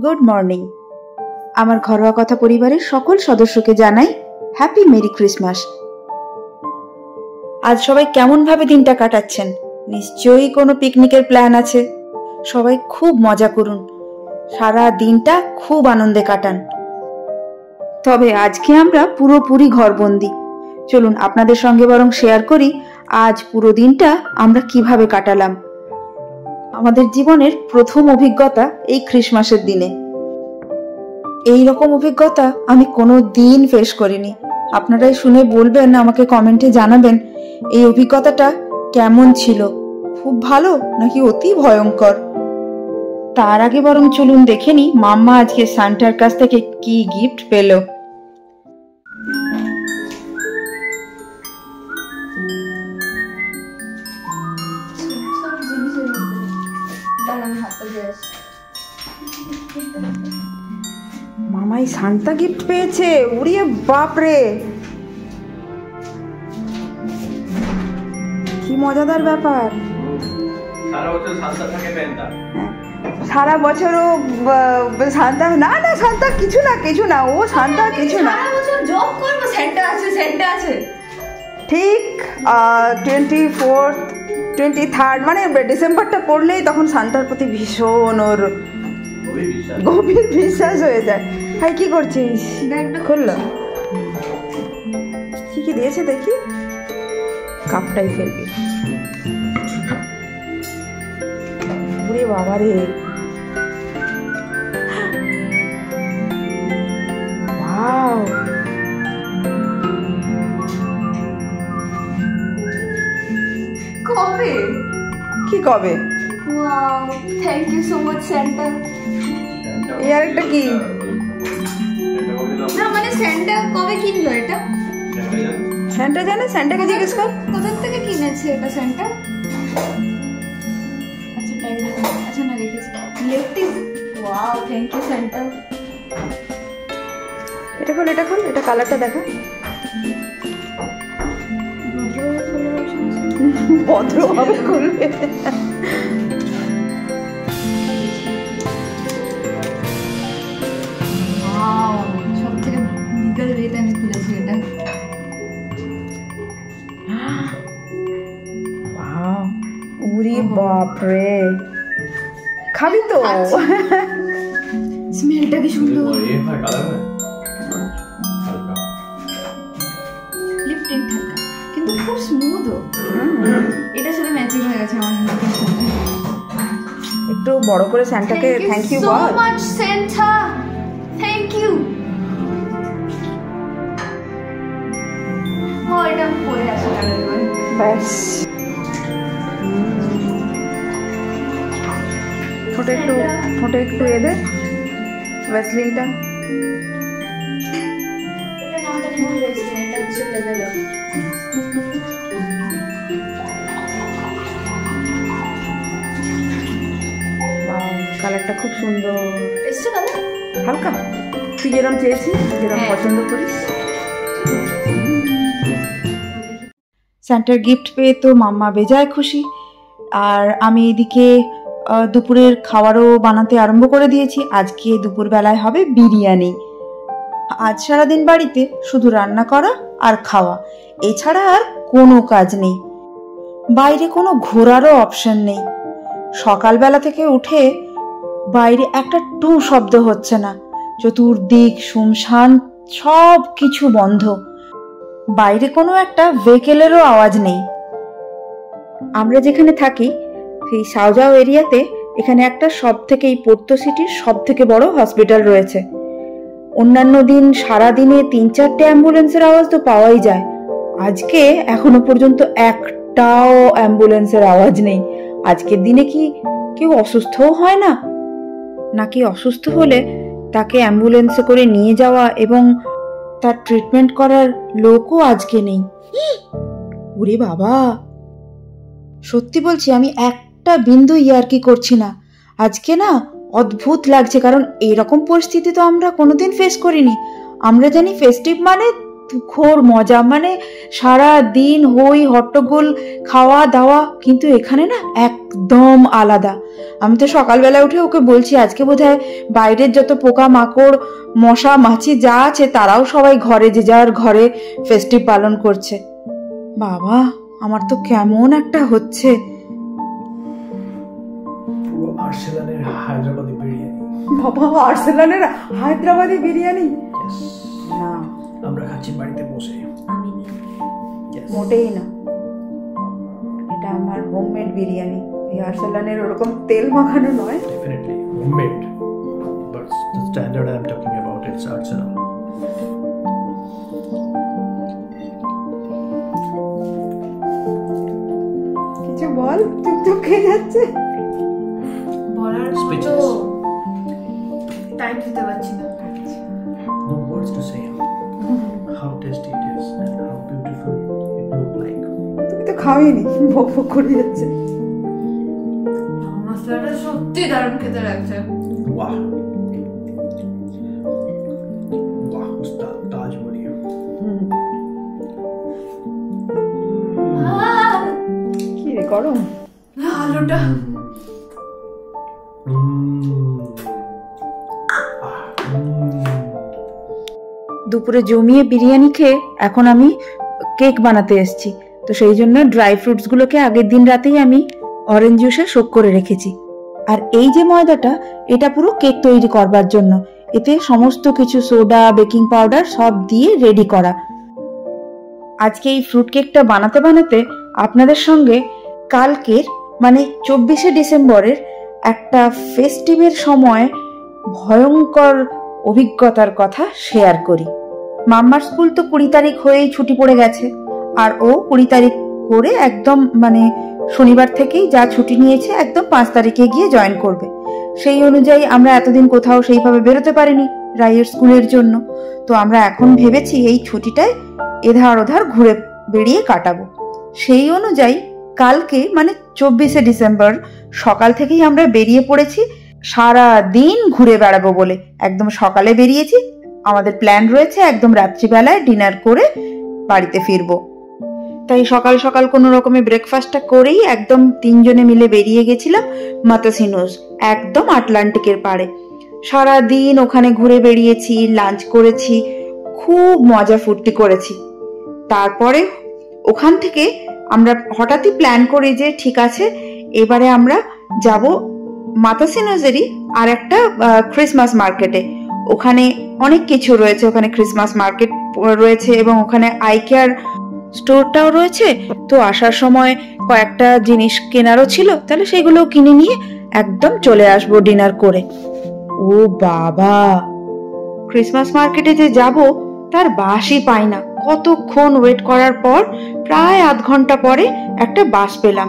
Good morning. আমার ঘরোয়া কথা পরিবারের সকল সদস্যকে জানাই হ্যাপি মেরি ক্রিসমাস। আজ সবাই কেমনভাবে দিনটা কাটাচ্ছেন? নিশ্চয়ই কোনো পিকনিকের প্ল্যান আছে। সবাই খুব মজা করুন, সারা দিনটা খুব আনন্দে কাটান। তবে আজকে আমরা পুরোপুরি ঘরবন্দি। চলুন আপনাদের সঙ্গে বরং শেয়ার করি আজ পুরো দিনটা আমরা কিভাবে কাটালাম। আমাদের জীবনের প্রথম অভিজ্ঞতা এই ক্রিসমাসের দিনে। এই রকম অভিজ্ঞতা আমি কোনো দিন ফেস করিনি। আপনারাই শুনে বলবেন, আমাকে কমেন্টে জানাবেন এই অভিজ্ঞতাটা কেমন ছিল, খুব ভালো নাকি অতি ভয়ঙ্কর। তার আগে বরং চলুন দেখে নি মাম্মা আজকে সান্টার কাছ থেকে কি গিফট পেল। মামাই সান্তা গিফট পেয়েছে, উড়িয়ে বাপরে, কি মজাদার ব্যাপার। সারা বছরও সান্তা না না সান্তা কিছু না ও সান্তা কিছু না, ঠিক 24th 23rd মানে ডিসেম্বরটা পড়লেই তখন সান্তার প্রতি ভীষণ ওর গভীর বিশ্বাস হয়ে যায়। ভাই কি করছিস? খুললো, কি কি দিয়েছে দেখি, কাপটাই ফেলবি। ওরে বাবা রে, ওয়াও, কবে? কি কবে? Wow, thank you so much Santa. এই আরেকটা কি? না মানে স্যান্টা কবে কিনলো এটা? স্যান্টা জানে, স্যান্টাকে জিজ্ঞেস কর কোথা থেকে কিনেছে এটা স্যান্টা। আচ্ছা টাইম, আচ্ছা না রেখেছি lefty. Wow, thank you Santa. এটা খোল, এটা খোল, এটা কালারটা দেখা। ভদ্রভাবে খুলবে। সব থেকে বিগল ওয়েতে আমি খুলেছি এটা। উরি বাপরে, খাবি তো? স্মেলটা কি সুন্দর, লিপটিং থাকা কিন্তু খুব স্মুথ। এটার সাথে ম্যাচিং হয়ে গেছে আমার নাকের সাথে। একটু বড় করে স্যান্টাকে থ্যাংক ইউ বল। So much Santa, thank you. ও এটা আমি পরে আসি কালার ব্যাস, ঠোঁটে একটু এদে ভ্যাসলিনটা। এটা নামটা ভুল হয়েছে, এটা হচ্ছে লেভেল। কালারটা খুব সুন্দর এসছে কালার, হালকা তুই যেরকম চেয়েছিস, যেরকম পছন্দ করিস। স্যান্টার গিফট পেয়ে তো মাম্মা বেজায় খুশি, আর আমি এদিকে দুপুরের খাবারও বানাতে আরম্ভ করে দিয়েছি। আজকে দুপুরবেলায় হবে বিরিয়ানি। আজ সারাদিন বাড়িতে শুধু রান্না করা আর খাওয়া, এছাড়া আর কোনো কাজ নেই। বাইরে কোনো ঘোরারও অপশন নেই। সকালবেলা থেকে উঠে বাইরে একটা টু শব্দ হচ্ছে না, চতুর্দিক শুনশান, সব কিছু বন্ধ। বাইরে কোনো একটা ভেহিকেলেরও আওয়াজ নেই। আমরা যেখানে থাকি সেই সাওজাও এরিয়াতে এখানে একটা এই পোর্তো সিটির সব থেকে বড় হসপিটাল রয়েছে। অন্যান্য দিন সারাদিনে 3-4টে অ্যাম্বুলেন্সের আওয়াজ তো পাওয়াই যায়। আজকে এখনো পর্যন্ত একটাও অ্যাম্বুলেন্সের আওয়াজ নেই। আজকের দিনে কি কেউ অসুস্থও হয় না, নাকি অসুস্থ হলে তাকে অ্যাম্বুলেন্সে করে নিয়ে যাওয়া এবং তার ট্রিটমেন্ট করার লোকও আজকে নেই। ওরে বাবা, সত্যি বলছি, আমি একটা বিন্দু ইয়ার্কি করছি না। আজকে না অদ্ভুত লাগছে, কারণ এরকম পরিস্থিতি তো আমরা কোনোদিন ফেস করিনি। আমরা জানি ফেস্টিভ মানে তুখোড় মজা, মানে সারা দিন হই হট্টগোল, খাওয়া দাওয়া, কিন্তু এখানে না এক একদম আলাদা। আমি তো সকালবেলা উঠে ওকে বলছি আজকে বোধহয় বাইরের যত পোকা মাকড় মশা মাছি যা আছে তারাও সবাই ঘরে যে যার ঘরে ফেস্টিভ পালন করছে। বাবা আমার তো কেমন একটা হচ্ছে। আর্সেলানের হায়দ্রাবাদি বিরিয়ানি। বাবা আর্সেলানের হায়দ্রাবাদি বিরিয়ানি না, আমরা খাচ্ছি বাড়িতে বসে। আমি মোটেই না, এটা আমার হোমমেড বিরিয়ানি। এই আর্সেলানের ওরকম তেল মাখানো নয়। Definitely homemade, but the standard I am talking about it's Arsenal. কিছু বল, টুকটুক খেয়ে যাচ্ছে। বলার মতো Speechless. টাইম দিতে পারছি না। No words to say how tasty it is and how beautiful it look like. তুমি তো খাওয়াইনি, ভোগ ভোগ করে যাচ্ছে। মশলাটা সত্যি দারুণ খেতে লাগছে। Wow. Wow, Ustad Taj Mahal. কি রে গরম? আলুটা দুপুরে জমিয়ে বিরিয়ানি খেয়ে এখন আমি কেক বানাতে এসেছি। তো সেই জন্য ড্রাই ফ্রুটসগুলোকে আগের দিন রাতেই আমি অরেঞ্জ জুসে সোক করে রেখেছি। আর এই যে ময়দাটা, এটা পুরো কেক তৈরি করবার জন্য। এতে সমস্ত কিছু সোডা বেকিং পাউডার সব দিয়ে রেডি করা। আজকে এই ফ্রুট কেকটা বানাতে বানাতে আপনাদের সঙ্গে কালকের মানে 24শে ডিসেম্বরের একটা ফেস্টিভের সময় ভয়ঙ্কর অভিজ্ঞতার কথা শেয়ার করি। মাম্মার স্কুল তো 20 তারিখ হয়েই ছুটি পড়ে গেছে, আর ও 20 তারিখ করে একদম মানে শনিবার থেকেই যা ছুটি নিয়েছে একদম 5 তারিখে গিয়ে জয়েন করবে। সেই অনুযায়ী আমরা এতদিন কোথাও সেইভাবে বেরোতে পারিনি রাইয়ের স্কুলের জন্য। তো আমরা এখন ভেবেছি এই ছুটিটায় এধার ওধার ঘুরে বেরিয়ে কাটাবো। সেই অনুযায়ী কালকে মানে 24শে ডিসেম্বর সকাল থেকেই আমরা বেরিয়ে পড়েছি সারা দিন ঘুরে বেড়াবো বলে। একদম সকালে বেরিয়েছি, আমাদের প্ল্যান রয়েছে একদম রাত্রিবেলায় ডিনার করে বাড়িতে ফিরবো। তাই সকাল সকাল কোনো রকমে ব্রেকফাস্টটা করেই একদম 3 জনে মিলে বেরিয়ে গেছিলাম মাতাসিনোস, একদম আটলান্টিকের পাড়ে। সারা দিন ওখানে ঘুরে বেরিয়েছি, লাঞ্চ করেছি, খুব মজা ফুর্তি করেছি। তারপরে ওখান থেকে আমরা হঠাৎই প্ল্যান করি যে ঠিক আছে এবারে আমরা যাব মাতাসিনোসেরই আর একটা ক্রিসমাস মার্কেটে। ওখানে অনেক কিছু রয়েছে, ওখানে ক্রিসমাস মার্কেট রয়েছে এবং ওখানে আইকেয়ার স্টোরটাও রয়েছে। তো আসার সময় কয়েকটা জিনিস কেনারও ছিল, তাহলে সেগুলো কিনে নিয়ে একদম চলে আসবো ডিনার করে। ও বাবা, ক্রিসমাস মার্কেটে যে যাব তার বাসই পাই না। কতক্ষণ ওয়েট করার পর প্রায় আধ ঘন্টা পরে একটা বাস পেলাম।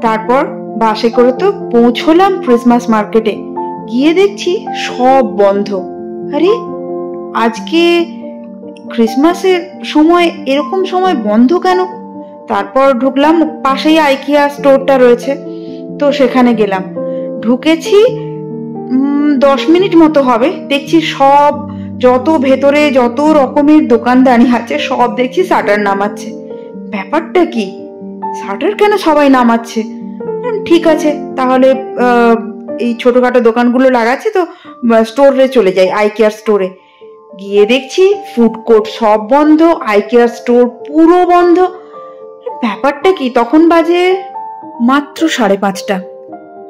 তারপর বাসে করে তো পৌঁছলাম ক্রিসমাস মার্কেটে। গিয়ে দেখছি সব বন্ধ। আরে আজকে ক্রিসমাসের সময় এরকম সময় বন্ধ কেন? তারপর ঢুকলাম, পাশেই আইকিয়া স্টোরটা রয়েছে, তো সেখানে গেলাম। ঢুকেছি 10 মিনিট মতো হবে, দেখছি সব যত ভেতরে যত রকমের দোকানদানি আছে সব দেখছি শাটার নামাচ্ছে। ব্যাপারটা কি, শাটার কেন সবাই নামাচ্ছে? ঠিক আছে তাহলে এই ছোটখাটো দোকানগুলো লাগাচ্ছে তো স্টোরে চলে যাই, আইকেয়ার স্টোরে। গিয়ে দেখছি ফুড কোর্ট সব বন্ধ, আইকেয়ার স্টোর পুরো বন্ধ। ব্যাপারটা কি? তখন বাজে মাত্র 5:30।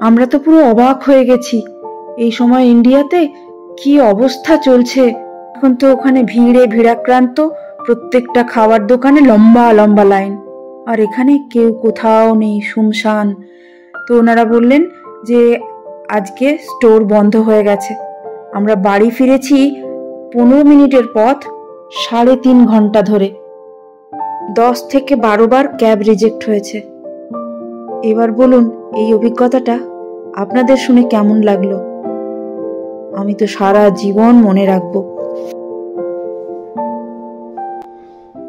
আমরা তো পুরো অবাক হয়ে গেছি। এই সময় ইন্ডিয়াতে কি অবস্থা চলছে এখন! তো ওখানে ভিড়ে ভিড়াক্রান্ত, প্রত্যেকটা খাবার দোকানে লম্বা লম্বা লাইন, আর এখানে কেউ কোথাও নেই, শুনশান। তো ওনারা বললেন যে আজকে স্টোর বন্ধ হয়ে গেছে। আমরা বাড়ি ফিরেছি 15 মিনিটের পথ, 3.5 ঘন্টা ধরে। 10 থেকে 12 বার ক্যাব রিজেক্ট হয়েছে। এবার বলুন এই অভিজ্ঞতাটা আপনাদের শুনে কেমন লাগলো? আমি তো সারা জীবন মনে রাখবো।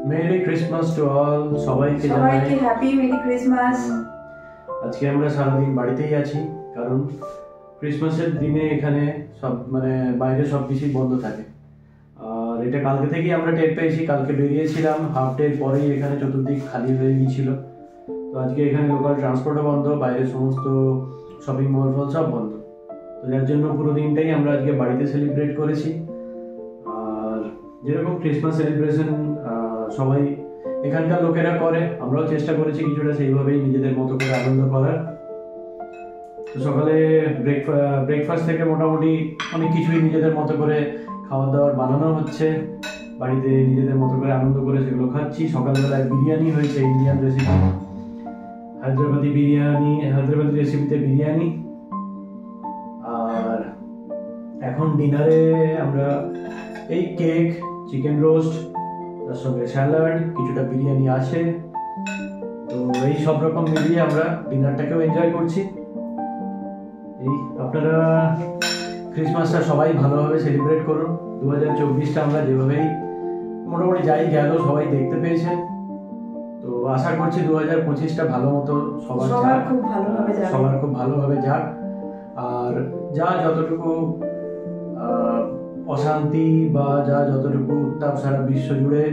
মেরি ক্রিসমাস টু অল, সবাইকে জানাই হ্যাপি মেরি ক্রিসমাস। আজকে আমরা সারাদিন বাড়িতেই আছি, কারণ ক্রিসমাসের দিনে এখানে সব মানে বাইরে সব কিছুই বন্ধ থাকে। আর এটা কালকে থেকেই আমরা টের পেয়েছি। কালকে বেরিয়েছিলাম, হাফ ডে পরেই এখানে চতুর্দিক খালি হয়ে গিয়েছিল। তো তো আজকে এখানে লোকাল ট্রান্সপোর্টও বন্ধ, বাইরের সমস্ত শপিং মল ফল সব বন্ধ। তো যার জন্য পুরো দিনটাই আমরা আজকে বাড়িতে সেলিব্রেট করেছি। আর যেরকম ক্রিসমাস সেলিব্রেশন সবাই এখানকার লোকেরা করে, আমরাও চেষ্টা করেছি কিছুটা সেইভাবেই নিজেদের মতো করে আনন্দ করার। তো সকালে ব্রেকফাস্ট থেকে মোটামুটি অনেক কিছুই নিজেদের মতো করে খাবার দাবার বানানো হচ্ছে, বাড়িতে নিজেদের মতো করে আনন্দ করে সেগুলো খাচ্ছি। সকালবেলায় বিরিয়ানি হয়েছে, ইন্ডিয়ান রেসিপি, হায়দ্রাবাদি রেসিপিতে বিরিয়ানি। আর এখন ডিনারে আমরা এই কেক, চিকেন রোস্ট, তার সঙ্গে স্যালাড, কিছুটা বিরিয়ানি আছে। তো এই সব রকম মিলিয়ে আমরা ডিনারটাকেও এনজয় করছি। এই আপনারা ক্রিসমাসটা সবাই ভালোভাবে সেলিব্রেট করুন। 2024টা আমরা যেভাবেই মোটামুটি যাই গেল সবাই দেখতে পেয়েছেন। তো আশা করছি 2025টা ভালো মতো সবার খুব ভালোভাবে যাক। আর যা যতটুকু অশান্তি বা যা যতটুকু উত্তাপ সারা বিশ্ব জুড়ে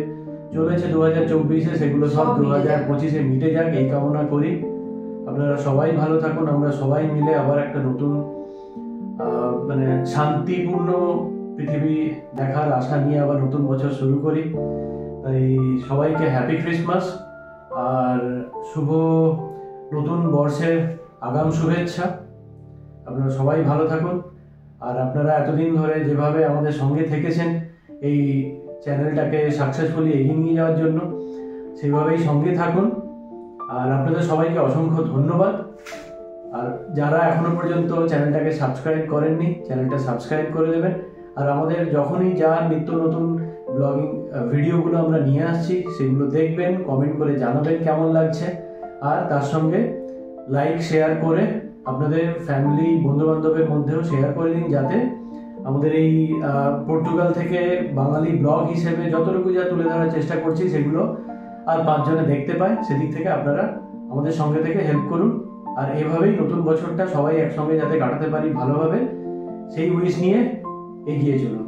চলেছে 2024-এ, সেগুলো সব 2025-এ মিটে যাক এই কামনা করি। আপনারা সবাই ভালো থাকুন, আমরা সবাই মিলে আবার একটা নতুন মানে শান্তিপূর্ণ পৃথিবী দেখার আশা নিয়ে আবার নতুন বছর শুরু করি। তাই সবাইকে হ্যাপি ক্রিসমাস আর শুভ নতুন বর্ষের আগাম শুভেচ্ছা। আপনারা সবাই ভালো থাকুন। আর আপনারা এতদিন ধরে যেভাবে আমাদের সঙ্গে থেকেছেন এই চ্যানেলটাকে সাকসেসফুলি এগিয়ে নিয়ে যাওয়ার জন্য, সেভাবেই সঙ্গে থাকুন। আর আপনাদের সবাইকে অসংখ্য ধন্যবাদ। আর যারা এখনো পর্যন্ত চ্যানেলটাকে সাবস্ক্রাইব করেননি, চ্যানেলটা সাবস্ক্রাইব করে দেবেন। আর আমাদের যখনই যা নিত্য নতুন ব্লগিং ভিডিওগুলো আমরা নিয়ে আসছি সেগুলো দেখবেন, কমেন্ট করে জানাবেন কেমন লাগছে। আর তার সঙ্গে লাইক শেয়ার করে আপনাদের ফ্যামিলি বন্ধুবান্ধবের মধ্যেও শেয়ার করে দিন, যাতে আমাদের এই পর্তুগাল থেকে বাঙালি ব্লগ হিসেবে যতটুকু যা তুলে ধরার চেষ্টা করছি সেগুলো আর 5 জনে দেখতে পায়। সেদিক থেকে আপনারা আমাদের সঙ্গে থেকে হেল্প করুন। আর এভাবেই নতুন বছরটা সবাই একসঙ্গে যাতে কাটাতে পারি ভালোভাবে, সেই উইশ নিয়ে এগিয়ে চলুন।